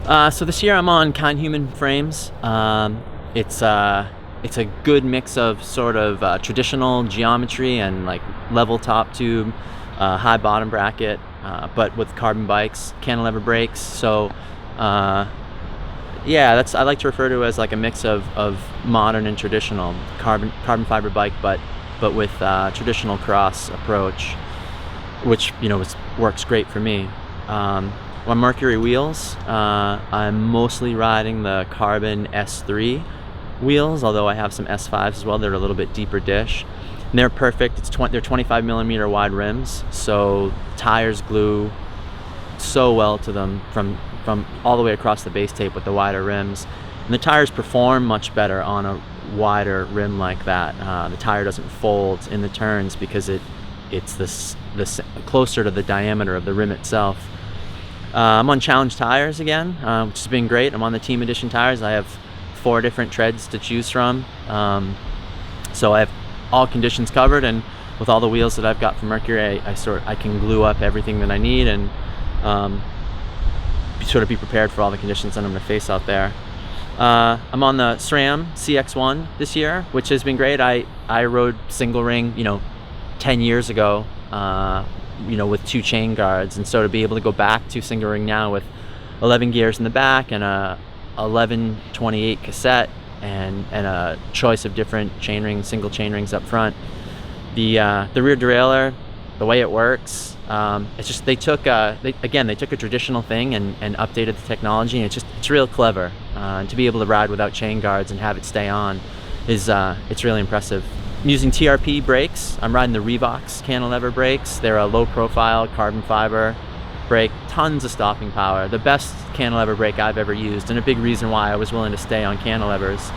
So this year I'm on KindHuman frames. It's a good mix of sort of traditional geometry and like level top tube, high bottom bracket, but with carbon bikes, cantilever brakes. So yeah, that's I like to refer to as like a mix of modern and traditional carbon fiber bike, but with traditional cross approach, which works great for me. On Mercury wheels, I'm mostly riding the carbon S3 wheels, although I have some S5s as well. They're a little bit deeper dish. And they're perfect. They're 25 millimeter wide rims, so tires glue so well to them from all the way across the base tape with the wider rims. And the tires perform much better on a wider rim like that. The tire doesn't fold in the turns because it's this closer to the diameter of the rim itself. I'm on Challenge tires again, which has been great. I'm on the Team Edition tires. I have 4 different treads to choose from. So I have all conditions covered, and with all the wheels that I've got from Mercury, I can glue up everything that I need and sort of be prepared for all the conditions that I'm going to face out there. I'm on the SRAM CX1 this year, which has been great. I rode single ring, 10 years ago. With 2 chain guards, and so to be able to go back to single ring now with 11 gears in the back and a 11/28 cassette and a choice of different single chain rings up front. The rear derailleur, the way it works, it's just they took a traditional thing and updated the technology, and it's real clever. And to be able to ride without chain guards and have it stay on it's really impressive. I'm using TRP brakes. I'm riding the Revox cantilever brakes. They're a low profile carbon fiber brake, tons of stopping power. The best cantilever brake I've ever used, and a big reason why I was willing to stay on cantilevers.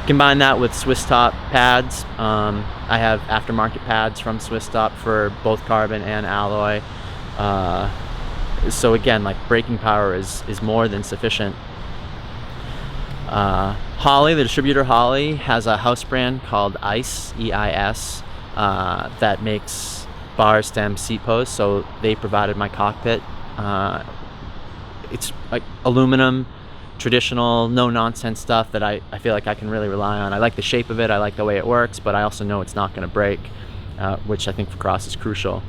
Combine that with Swiss Top pads. I have aftermarket pads from Swiss Top for both carbon and alloy. So again, like braking power is more than sufficient. Holley, the distributor Holley, has a house brand called EIS, E-I-S, that makes bar stem seat posts, so they provided my cockpit. It's like aluminum, traditional, no-nonsense stuff that I feel like I can really rely on. I like the shape of it, I like the way it works, but I also know it's not going to break, which I think for cross is crucial.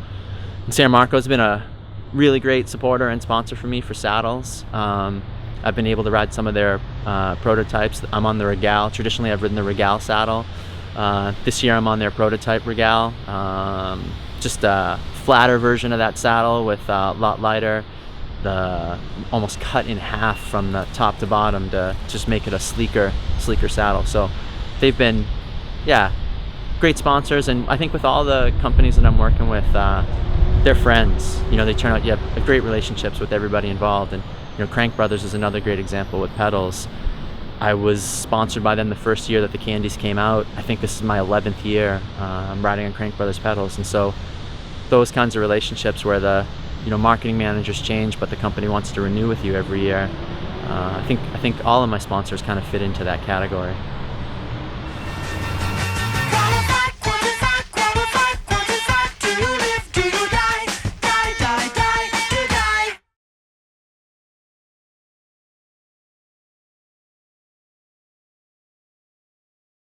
And San Marco's been a really great supporter and sponsor for me for saddles. I've been able to ride some of their prototypes. I'm on the Regal. Traditionally, I've ridden the Regal saddle. This year, I'm on their prototype Regal. Just a flatter version of that saddle with a lot lighter, almost cut in half from the top to bottom to just make it a sleeker saddle. So they've been, great sponsors. And I think with all the companies that I'm working with, they're friends. They turn out you have great relationships with everybody involved. And Crank Brothers is another great example with pedals. I was sponsored by them the first year that the Candies came out. I think this is my 11th year. I'm riding on Crank Brothers pedals, and so those kinds of relationships where the marketing managers change, but the company wants to renew with you every year. I think all of my sponsors kind of fit into that category.